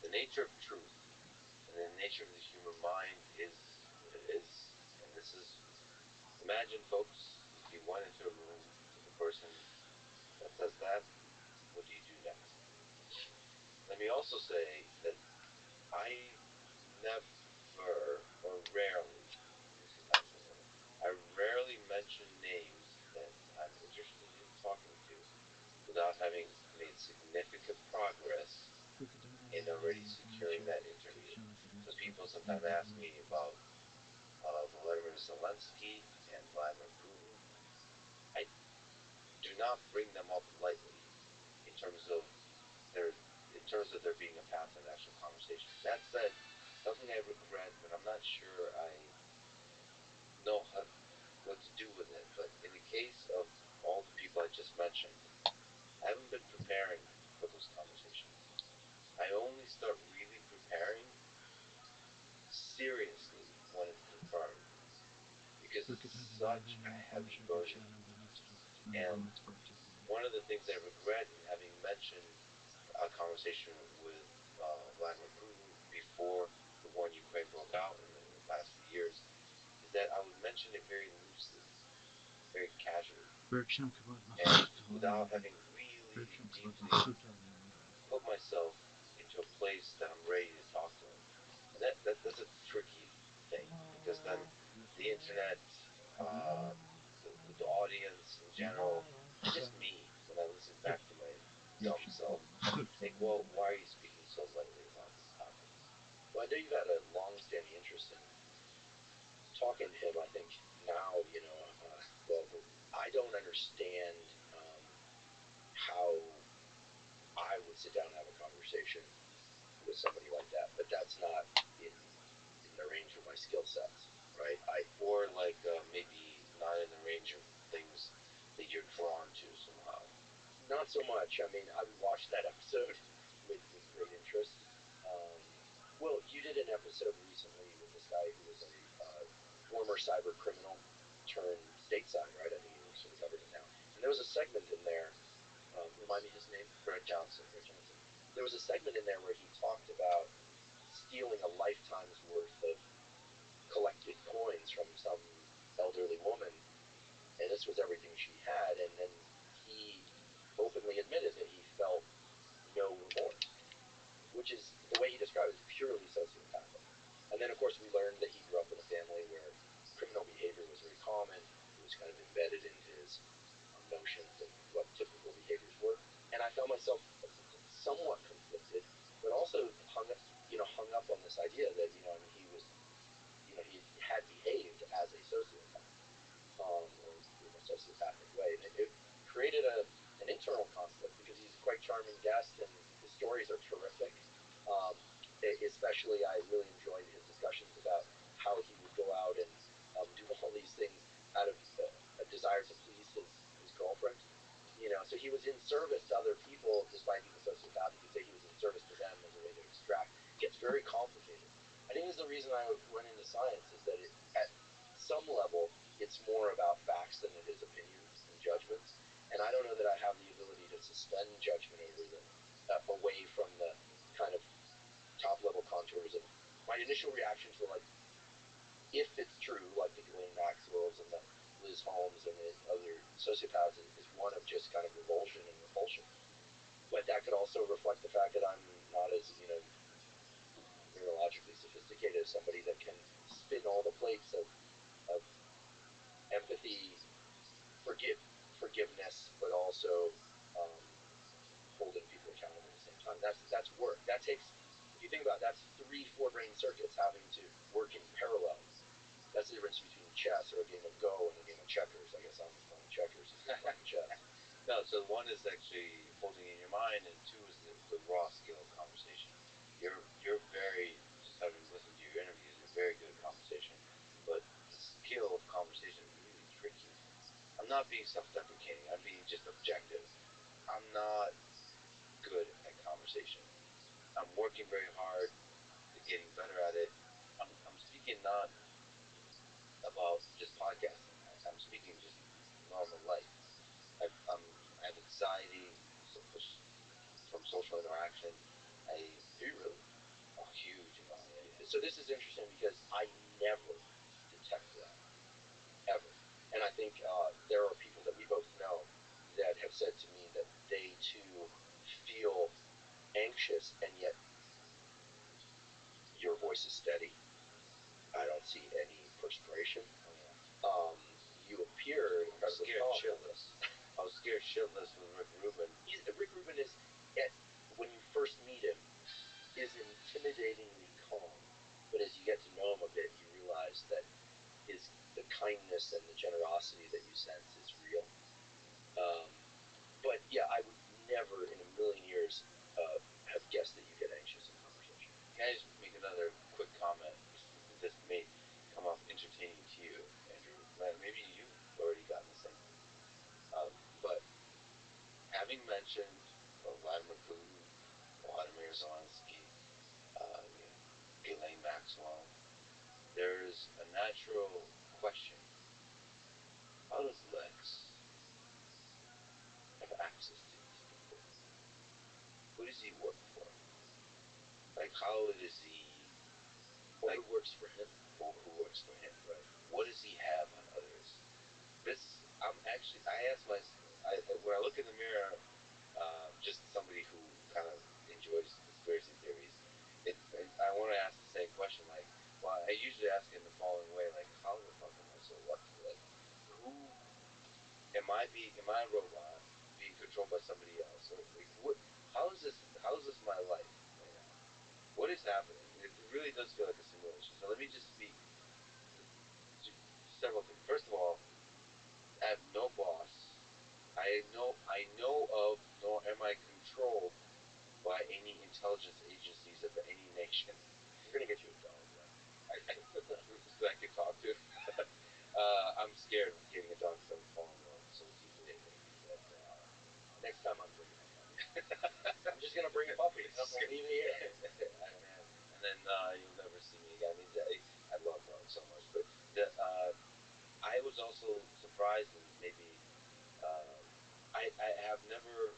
The nature of truth and the nature of the human mind is, and this is, imagine, folks, if you went into a room with a person that says that, what do you do next? Let me also say that I never, or rarely, this is nice, I rarely mention names that I'm interested in talking to without having made significant progress in already securing that interview. So people sometimes ask me about Vladimir Zelensky and Vladimir Putin. I do not bring them up lightly in terms of there being a path to an actual conversation. That said, something I regret, but I'm not sure I is such a heavy burden. And one of the things I regret in having mentioned a conversation with Vladimir Putin before the war in Ukraine broke out in the past few years is that I would mention it very loosely, very casually, and without having really deeply put myself into a place that I'm ready to talk to him. And that's a tricky thing because then the internet, the audience in general, and just me when I listen back to my dumb self, think, well, why are you speaking so lightly about this topic? Well, I know you've had a long-standing interest in talking to him. I think now, well, I don't understand how I would sit down and have a conversation with somebody like that, but that's not in the range of my skill sets, right? Or like maybe not in the range of things that you're drawn to somehow. Not so much. I mean, I would watch that episode with great interest. Um, well, you did an episode recently with this guy who was a former cyber criminal turned stateside, right? I think he works for the government now. And there was a segment in there. Remind me his name. Brett Johnson. Brett Johnson. There was a segment in there where he talked about stealing a lifetime's worth of collected coins from some elderly woman, and this was everything she had. And then he openly admitted that he felt no remorse, which is the way he described it, is purely sociopathic. And then, of course, we learned that he grew up in a family where criminal behavior was very common. It was kind of embedded into his notions of what typical behaviors were. And I found myself somewhat conflicted, but also hung up on this idea that I mean, he was, he had behaved as a sociopath, or in a sociopathic way, and it created an internal conflict because he's a quite charming guest and his stories are terrific. Um, Especially, I really enjoyed his discussions about how he would go out and do all these things out of a desire to please his girlfriend. So he was in service to other people, despite being a sociopath. You could say he was in service to them as a way to extract. It gets very complicated. I think this is the reason I went into science, is that at some level, it's more about facts than it is opinions and judgments. And I don't know that I have the ability to suspend judgment over them, away from the kind of top level contours of my initial reaction to, like, if it's true, like the Ghislaine Maxwell's and the Liz Holmes and the other sociopaths, is one of just kind of revulsion and repulsion. But that could also reflect the fact that I'm not as, neurologically sophisticated as somebody that can spin all the plates of empathy, forgiveness, but also holding people accountable at the same time. That's work. That takes, if you think about it, that's 3-4 brain circuits having to work in parallel. That's the difference between chess or a game of Go and a game of checkers. I guess I'm playing checkers instead of playing chess. No, so one is actually holding in your mind, and two is the raw skill of conversation. You're very, just having listened to your interviews, you're very good at conversation, but the skill of conversation is really tricky. I'm not being self-deprecating. I'm being just objective. I'm not good at conversation. I'm working very hard to getting better at it. I'm speaking not about just podcasting. I'm speaking just normal life. I have anxiety from social interaction. I really? a huge amount. Yeah. So this is interesting because I never detect that, ever. And I think there are people that we both know that have said to me that they too feel anxious, and yet your voice is steady. I don't see any perspiration. Oh yeah. You appear incredibly scared calm. shitless. I was scared shitless with Rick Rubin. Rick Rubin is, when you first meet him, is intimidatingly calm. But as you get to know him a bit, you realize that the kindness and the generosity that you sense is real. But yeah, I would never in a million years have guessed that you get anxious in conversation. Can I just make another quick comment? This may come off entertaining to you, Andrew. Maybe you've already gotten the same. But having mentioned Vladimir Putin, Vladimir Zelensky, Ghislaine Maxwell, there's a natural question how is he, or who works for him, or who works for him? right? What does he have on others? This, I ask when I look in the mirror, just somebody who kind of enjoys conspiracy theories, I want to ask the same question. Like, well, I usually ask it in the following way: like, how the fuck am I so lucky? Like, who am I a robot being controlled by somebody else? Or, like, what? How is this my life right now? What is happening? It really does feel like a simulation. So let me just speak to several things. First of all, I have no boss. I know of, nor am I controlled by any intelligence agencies of any nation. We're gonna get you a dog, though. That I could talk to. I'm scared of getting a dog because I've fallen so deeply in it. But next time I'm bringing a puppy. I'm just gonna bring a puppy. I'm gonna leave it here. Man. And then you'll never see me again. I mean, I love dogs so much, but I was also surprised and maybe I have never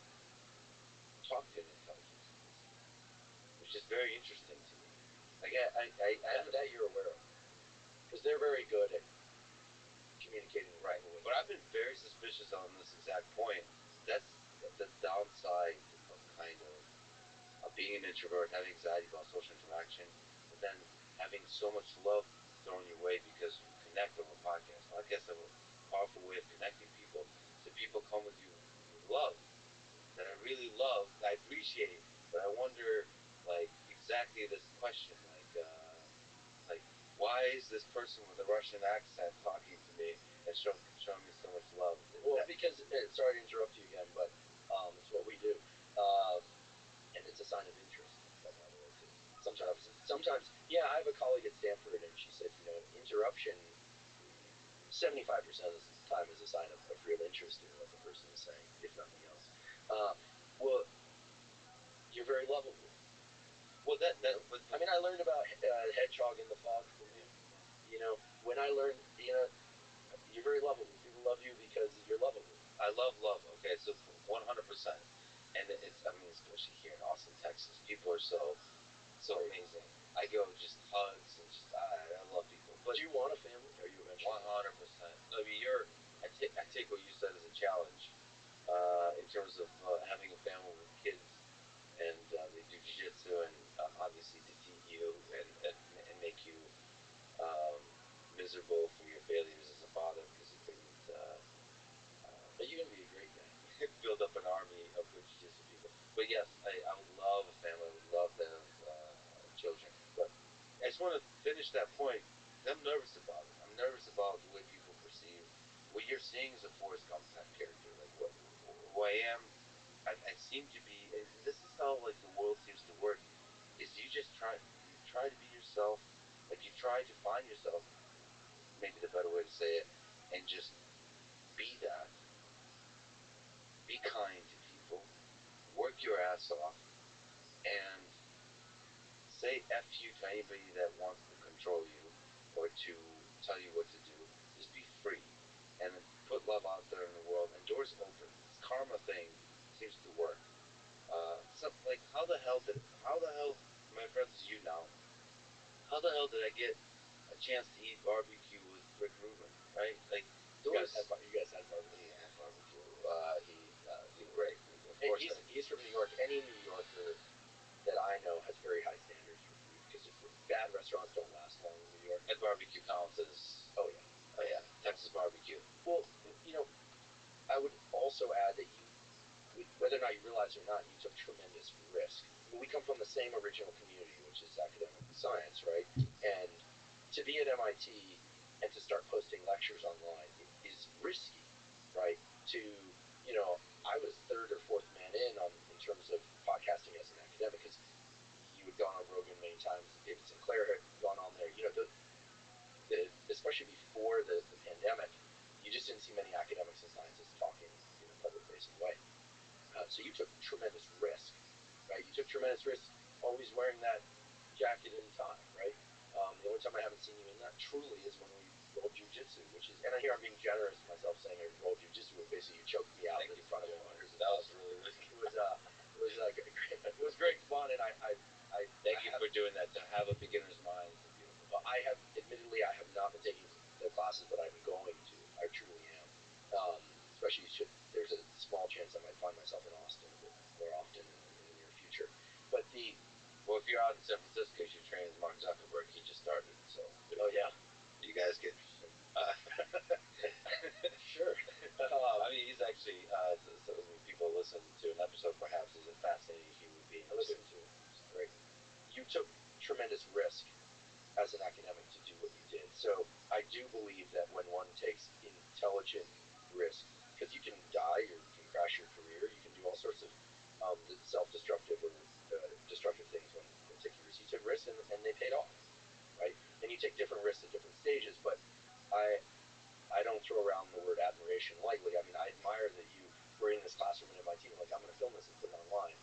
talked to an intelligence agency, which is very interesting to me. Like that you're aware of, because they're very good at communicating with right. people. But I've been very suspicious on this exact point. That's the downside of kind of being an introvert, having anxiety about social interaction, but then having so much love thrown your way because you connect over podcasts. Podcasts are a powerful way of connecting people. So people come with you with love that I really love, that I appreciate, but I wonder, like, exactly this question, like, why is this person with a Russian accent talking to me and showing me so much love? Well, because sorry to interrupt you again, but it's what we do, and it's a sign of interest, by the way, too. Sometimes, yeah. I have a colleague at Stanford, and she said, interruption 75% of the time is a sign of real interest in what the person is saying, if nothing else. Well, you're very lovable. Well, but I mean, I learned about hedgehog in the fog from you. When I learned, you're very lovable. People love you because you're lovable. I love love. Okay, so 100%, and I mean, especially here in Austin, Texas, people are so amazing. I go just hugs and just I love people. But do you want a family? Are you eventually? 100%. I mean, I take what you said as a challenge, in terms of having a family with kids, and they do jiu-jitsu and obviously defeat you and make you miserable for your failures as a father because you couldn't. But you're gonna be a great guy. Build up an army of good jiu-jitsu people. But yes, I would love a family. I would love to have children. But I just want to finish that point. I'm nervous about it. I'm nervous about the way people perceive what you're seeing as a Forrest Gump type character. Like who I am. I seem to be, and this is how like the world seems to work. Is you try to be yourself. Like you try to find yourself. Maybe the better way to say it, and just be that. Be kind to people, work your ass off, and say F you to anybody that wants to control you or to tell you what to do. Just be free and put love out there in the world, and doors open. This karma thing seems to work. Like how the hell, my friends is you now, how the hell did I get a chance to eat barbecue with Rick Rubin, right? Like, you guys had barbecue. He had barbecue. He's great. Of course, he's from New York. Any New Yorker that I know has very high standards for food because bad restaurants don't last long in New York. And barbecue counts as Texas barbecue. Well, I would also add that whether or not you realize it or not, you took tremendous risk. I mean, we come from the same original community, which is academic science, right? And to be at MIT and to start posting lectures online is risky, right? I was third or fourth man in terms of podcasting as an academic because you had gone on Rogan many times. David Sinclair had gone on there. Especially before the pandemic, you just didn't see many academics and scientists talking in a public-facing way. So you took tremendous risk, right? You took tremendous risk always wearing that jacket and tie, right? The only time I haven't seen you in that truly is when we rolled jiu-jitsu, and I hear I'm being generous to myself saying I rolled jiu-jitsu, but basically you choked me out in front of $100. That was really It was great fun, and I Thank you for doing that. To have a beginner's mind is a beautiful. Admittedly, I have not been taking the classes, but I'm going to. I truly am. Especially there's a small chance I might find myself in Austin a bit more often in the near future. But well, if you're out in San Francisco, you should train Mark Zuckerberg. He just started, so. Oh yeah. You guys can. Sure. I mean, he's actually. So people listen to an episode, perhaps, is a fascinating human being. I listened to it. It's great. You took tremendous risk as an academic to do what you did. So I do believe that when one takes intelligent risk, because you can die, you can crash your career, you can do all sorts of self-destructive or destructive things when taking risks. You took risks and they paid off, right? And you take different risks at different stages, but I don't throw around the word admiration lightly. I mean, I admire that you were in this classroom at MIT and like, I'm going to film this and put it online.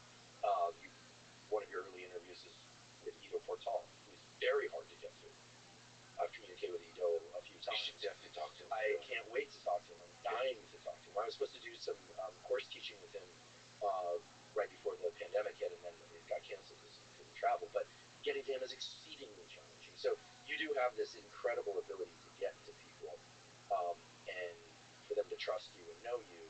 One of your early interviews is with Ido Portal, who's very hard to get through. I've communicated with Ido a few times. You should definitely talk to him. I can't wait to talk to him. I'm dying to talk to him. I was supposed to do some course teaching with him right before the pandemic hit, and then it got canceled because he couldn't travel. But getting to him is exceedingly challenging. So you do have this incredible ability to get to people and for them to trust you and know you.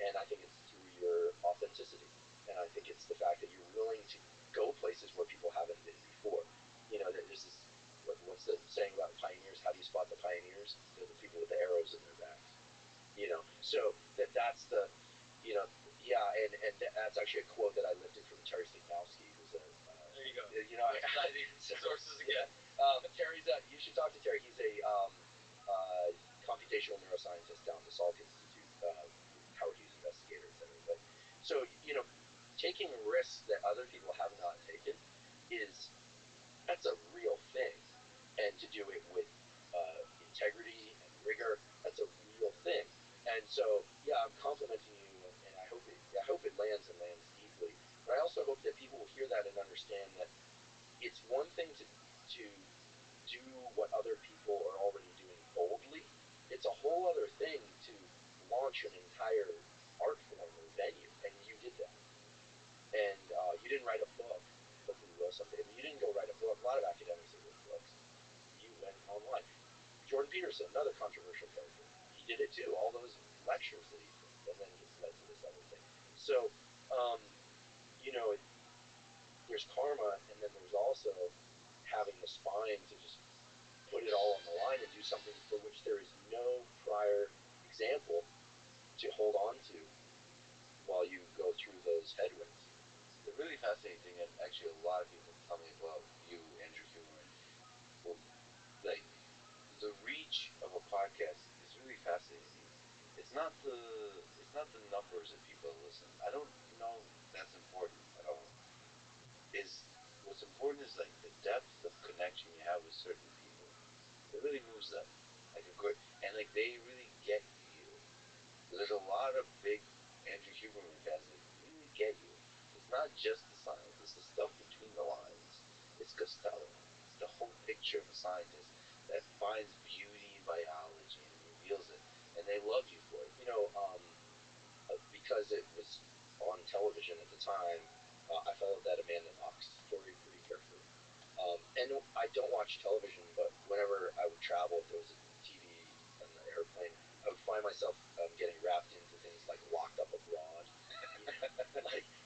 And I think it's through your authenticity. And I think it's the fact that you're willing to go places where people haven't been before. You know, there's this, what's the saying about pioneers? How do you spot the pioneers? They're the people with the arrows in their backs. You know, so that's the, you know, yeah, and that's actually a quote that I lifted from Terry Stiknowski, who's a, there you go. You know, citing sources again. Terry's you should talk to Terry. He's a computational neuroscientist down at the Salk Institute, Howard Hughes investigator, etc. But so you know, taking risks that other people have not taken that's a real thing, and to do it with integrity and rigor, that's a real thing. And so yeah, I'm complimenting you, and I hope it lands and lands deeply. But I also hope that people will hear that and understand that it's one thing to do what other people are already doing boldly. It's a whole other thing to launch an entire art form or venue, and you did that. And you didn't write a book. Hopefully you will someday. But you didn't go write a book. A lot of academics have written books. You went online. Jordan Peterson, another controversial character. He did it too. All those lectures that he did, and then he led to this other thing. So, you know, there's karma, and then there's also having the spine to just put it all on the line and do something for which there is no prior example to hold on to while you go through those headwinds. The really fascinating thing, and actually a lot of people tell me about you, Andrew Huberman, well, like the reach of a podcast is really fascinating. It's not the numbers that people listen. I don't know that's important at all. What's important is like the depth of connection you have with certain people. It really moves them, like a great, and like they really get you. There's a lot of big Andrew Huberman fans that really get you. It's not just the science; it's the stuff between the lines. It's Costello. It's the whole picture of a scientist that finds beauty in biology and reveals it, and they love you for it. You know, because it was on television at the time, I followed that Amanda Knox story pretty carefully. And I don't watch television, but whenever I would travel, if there was a TV on the airplane, I would find myself getting wrapped into things like Locked Up Abroad.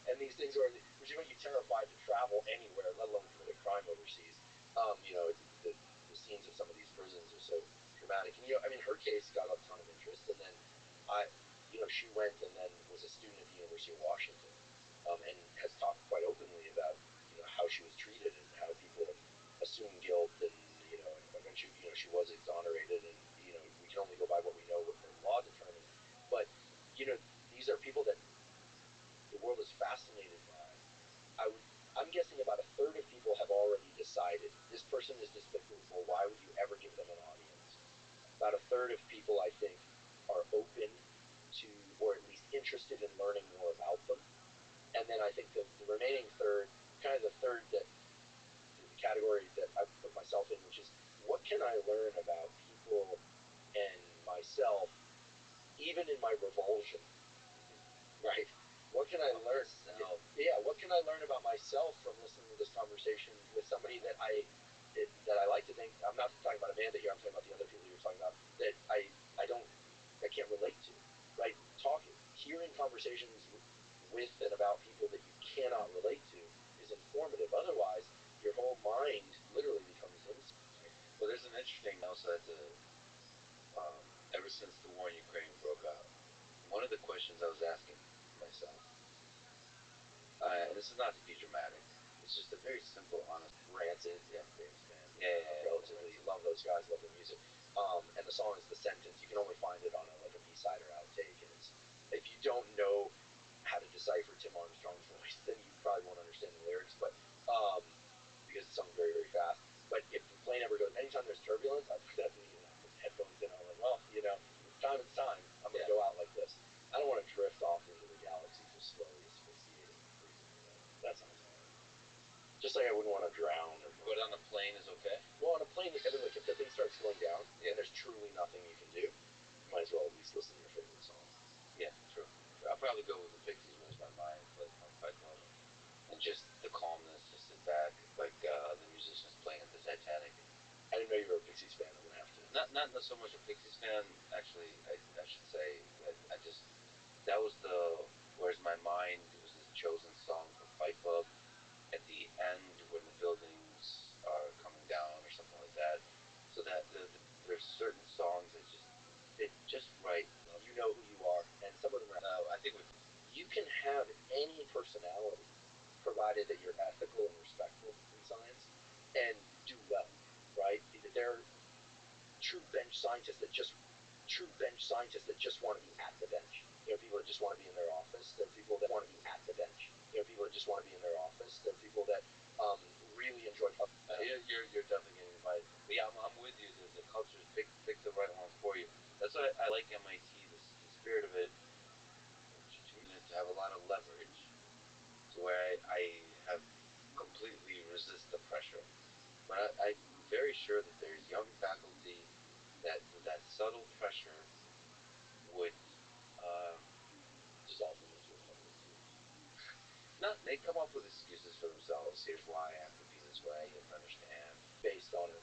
And these things which make you terrified to travel anywhere, let alone commit a crime overseas. You know, the scenes of some of these prisons are so dramatic. And, you know, I mean, her case got a ton of interest, and then she went and then was a student at the University of Washington, and has talked quite openly about, how she was treated and how people assume guilt, and, eventually, she was exonerated, and, we can only go by what we know, what the law determined. But, these are people that the world is fascinated by. I'm guessing about a third of people have already decided this person is despicable. Why would you ever give them an audience? About a third of people, I think, are open to, or at least interested in learning more about them. And then I think the remaining third, kind of the third that the category that I put myself in, which is what can I learn about people and myself, even in my revulsion, right? What can I learn? Yeah, what can I learn about myself from listening to this conversation with somebody that I like to think, I'm not talking about Amanda here, I'm talking about the other people you're talking about, that I can't relate to, right? Hearing conversations with and about people that you cannot relate to is informative. Otherwise, your whole mind literally becomes insane. Well, there's an interesting also that ever since the war in Ukraine broke out, one of the questions I was asking myself, and this is not to be dramatic, it's just a very simple, honest, Rancid, yeah, famous band. Yeah, relatively love those guys, love their music. And the song is The Sentence. You can only find it on a B-side or outtake. And if you don't know how to decipher Tim Armstrong's voice, then you probably won't understand the lyrics. But because it's sung very, very fast. But if the plane ever goes, anytime there's turbulence, I put that in, put the headphones in. I'm like, well, it's time. I'm gonna go out like this. I don't want to drift off into the galaxy just slowly asphyxiating and freezing to death. That sounds hard. Just like I wouldn't want to drown. But on a plane is okay? Well, on a plane, like if the thing starts slowing down and there's truly nothing you can do, you might as well at least listen to your favorite song. Yeah, true. I'll probably go with the Pixies when it's my mind, like my Fight Club. And just the calmness, just sit back, like the musicians playing at the Titanic. I didn't know you were a Pixies fan. I'm gonna have to. Not so much a Pixies fan, actually. I should say I just that was the Where's My Mind. It was the chosen song for Fight Club at the end when the buildings are coming down or something like that. So that there's certain songs that just fit just right. You know who you are, and some of them are. I think you can have any personality, provided that you're ethical and respectful in science, and do well, right? There are true bench scientists that just want to be at the bench. There are people that just want to be in their office. There are people that want to be at the bench. There are people that just want to be in their office. There are people that really enjoy. You're definitely getting invited. But yeah, I'm with you. The culture is pick the right one for you. That's why I like MIT. The spirit of it, to have a lot of leverage, to where I have completely resist the pressure. But I'm very sure that there's young faculty that subtle pressure would dissolve them into a couple of tears. Not they come up with excuses for themselves. Here's why I have to be this way. You don't understand. Based on a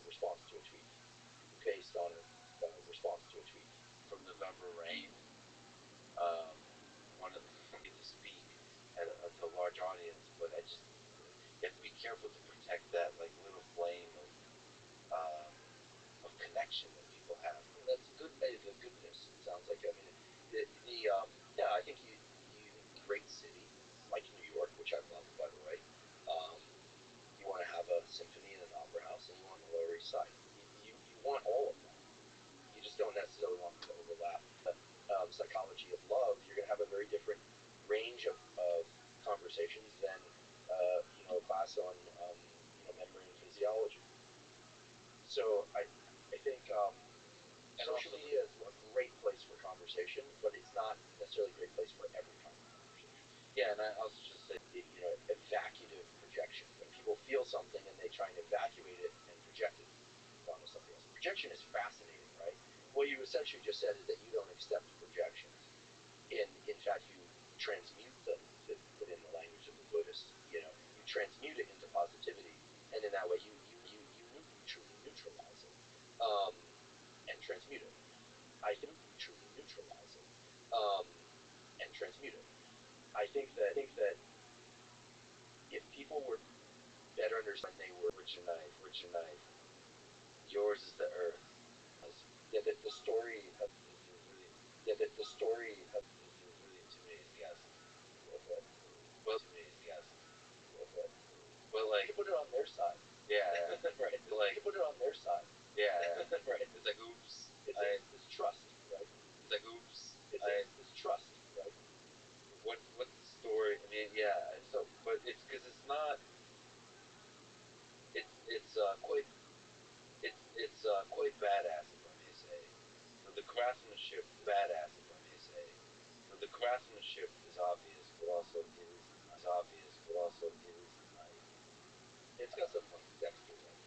response to a tweet. From November Rain, one of them to speak to a large audience, but you have to be careful to protect that like little flame of connection that people have. That's good. The goodness. It sounds like. I mean, yeah. I think you great city like New York, which I love, by the way. You want to have a symphony and an opera house, and you want the Lower East Side. You want all of that. You just don't necessarily want them to overlap. Psychology of love, you're going to have a very different range of conversations than a class on memory and physiology. So I think social media is a great place for conversation, but it's not necessarily a great place for every kind of conversation. Yeah, and I also just say evacuative projection. When people feel something and they try and evacuate it and project it onto something else. Projection is fascinating, right? What you essentially just said is that you don't accept projections. In fact, you transmute them, to put in the language of the Buddhists. You transmute it into positivity, and in that way you truly neutralize it and transmute it. I think you truly neutralize it and transmute it. I think that if people were better understand they were which knife, yours is the earth. Yeah, the story of really intimidating. Yes. Well, intimidating. Yes. Well, like you put it on their side. Yeah. Right. Like you put it on their side. Yeah. Right. It's like oops. It's trust, right? It's like oops. It's trust, right? What's the story? I mean, yeah. So, but it's because it's not. It's quite badass, if I may say. The craftsmanship, badass, if I may say. The craftsmanship is obvious, but also is obvious, but also is nice. It's got some Dexter like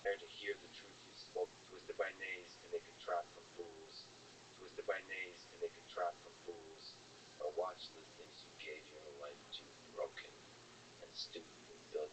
There to hear the truth you spoke, twisted by nays, and they can trap from fools. Twisted by nays, and they can trap from fools. Or watch the things you gave your life to broken and stupid build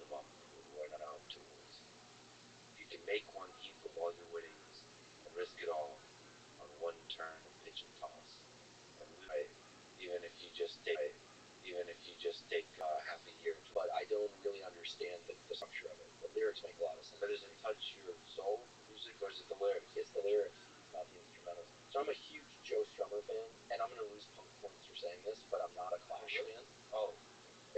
lyrics. It's the lyrics, not the instrumentals. So I'm a huge Joe Strummer fan, and I'm going to lose punk points for saying this, but I'm not a Clash fan. Oh.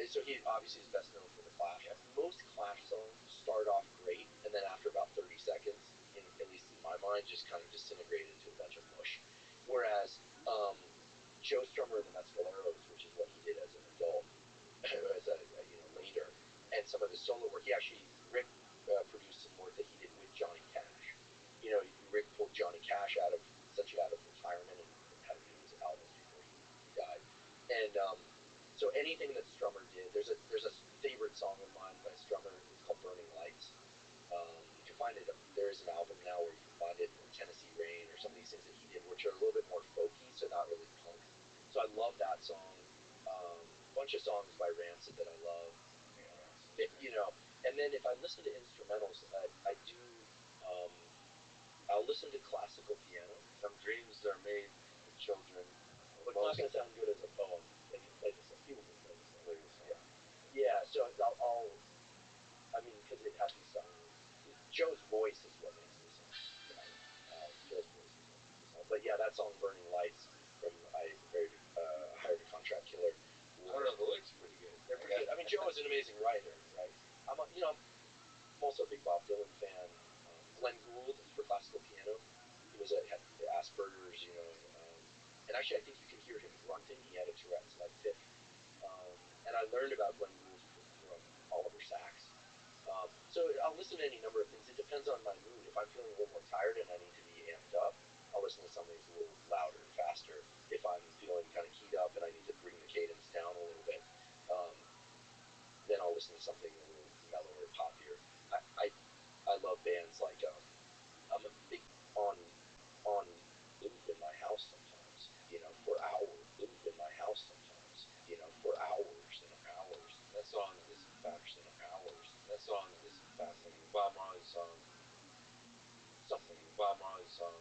So he obviously is best known for the Clash. Yeah. Most Clash songs start off great, and then after about 30 seconds, at least in my mind, just kind of disintegrate into a bunch of mush. Whereas Joe Strummer and the Mescaleros, which is what he did as an adult, as a later, and some of his solo work, Rick produced some work that he did with Johnny Cash. Rick pulled Johnny Cash essentially out of retirement and had him do his albums before he died. And so anything that Strummer did, there's a favorite song of mine by Strummer. It's called Burning Lights. You can find it. There is an album now where you can find it, or Tennessee Rain, or some of these things that he did, which are a little bit more folky, so not really punk. So I love that song. Bunch of songs by Rancid that I love. And then if I listen to instrumentals, I do. I'll listen to classical piano. Some dreams are made for children. But it's not going to sound good as a poem. They can play this. People can play this. Yeah. So because it has these songs. Joe's voice is what makes this song. Joe's voice is what makes this song. But yeah, that song "Burning Lights" from Hired a Contract Killer. I don't know, the lyrics are pretty good. They're pretty good. Joe is an amazing writer, right? I'm also a big Bob Dylan fan. Glenn Gould for classical piano. He had Asperger's, and actually I think you can hear him grunting. He had a Tourette's-like tic. And I learned about Glenn Gould from Oliver Sacks. So I'll listen to any number of things. It depends on my mood. If I'm feeling a little more tired and I need to be amped up, I'll listen to something that's a little louder and faster. If I'm feeling kind of keyed up and I need to bring the cadence down a little bit, then I'll listen to something a little mellower, poppier. I love bands like I'm a big on loop in my house sometimes, for hours. Loop in my house sometimes, for hours and hours. That song is fascinating. Hours. That song is fascinating. Bob Marley's song. Something. Bob Marley's song.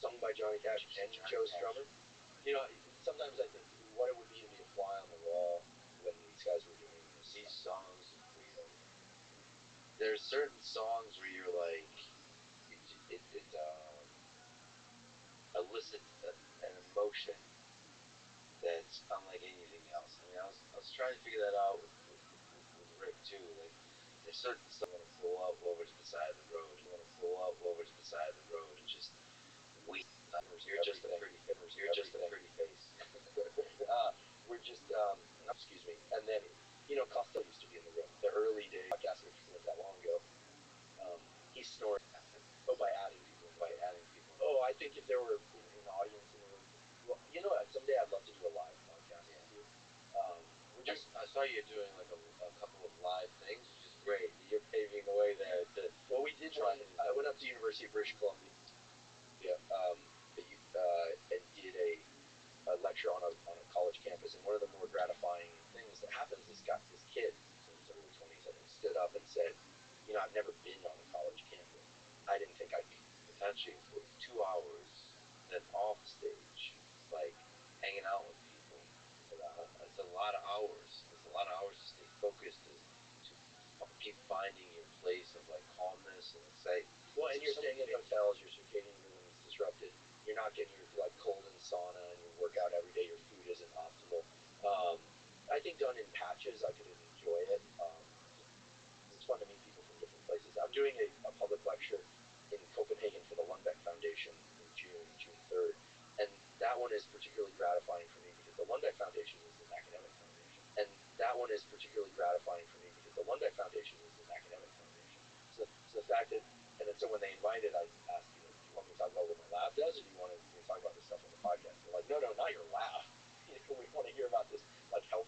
Sung by Johnny Cash and Joe Strummer. Sometimes I think what it would be to be a fly on the wall when these guys were doing this. These songs, there's certain songs where you're like, it elicits an emotion that's unlike anything else. I was trying to figure that out with Rick too. Like, there's certain songs you want to pull up over to the side of the road. You want to pull up over to the side of the road and just wait. You're just a pretty face. We're just, excuse me. And then, Costello used to be in the room. The early days, podcast, which wasn't that long ago. He snored. Oh, by adding people. Oh, I think if there were an audience in the room, well, someday I'd love to do a live podcast with you. I saw you doing like a couple of live things, which is great. You're paving the way there to. Well, we did try. I went up to University of British Columbia. And did a lecture on a college campus, and one of the more gratifying things that happens is this kid in his early 20s, I think, stood up and said, I've never been on a college campus. I didn't think I'd be. Potentially, 2 hours, then off stage, like hanging out with people. It's a lot of hours. It's a lot of hours to stay focused, to keep finding your place of like calmness and excitement. Well, and you're staying in hotels, your circadian rhythm is disrupted. You're not getting your cold and sauna, and you work out every day. Your food isn't optimal. I think done in patches, I could enjoy it. It's fun to meet people from different places. I'm doing a public lecture in Copenhagen for the Lundbeck Foundation in June 3rd, and that one is particularly gratifying for me because the Lundbeck Foundation is an academic foundation, So the fact that, so when they invited, I asked, do you want me to talk about what my lab does, or do you want me to talk about this stuff on the podcast? They're like, no, not your lab. We want to hear about this, like, health